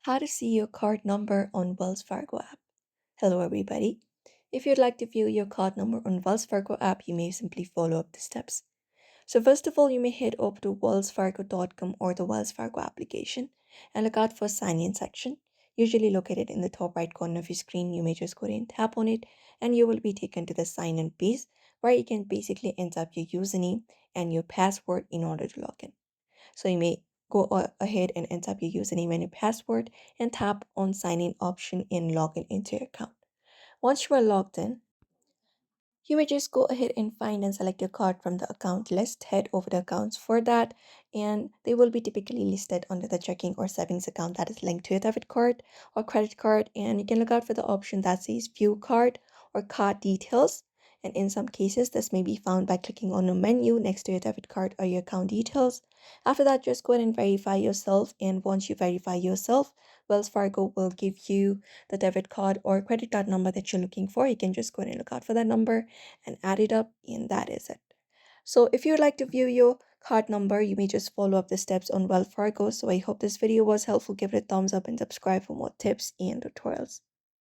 How to see your card number on Wells Fargo app. Hello everybody. If you'd like to view your card number on Wells Fargo app, you may simply follow up the steps. So first of all, you may head over to wellsfargo.com or the Wells Fargo application and look out for sign in section, usually located in the top right corner of your screen. You may just go ahead and tap on it and you will be taken to the sign in page where you can basically enter up your username and your password in order to log in. So you may go ahead and enter up your username and your password and tap on sign in option and log in into your account. Once you are logged in, you may just go ahead and find and select your card from the account list. Head over the accounts for that, and they will be typically listed under the checking or savings account that is linked to your debit card or credit card. And you can look out for the option that says view card or card details. And in some cases, this may be found by clicking on a menu next to your debit card or your account details. After that, just go ahead and verify yourself. And once you verify yourself, Wells Fargo will give you the debit card or credit card number that you're looking for. You can just go ahead and look out for that number and add it up, and that is it. So if you'd like to view your card number, you may just follow up the steps on Wells Fargo. So I hope this video was helpful. Give it a thumbs up and subscribe for more tips and tutorials.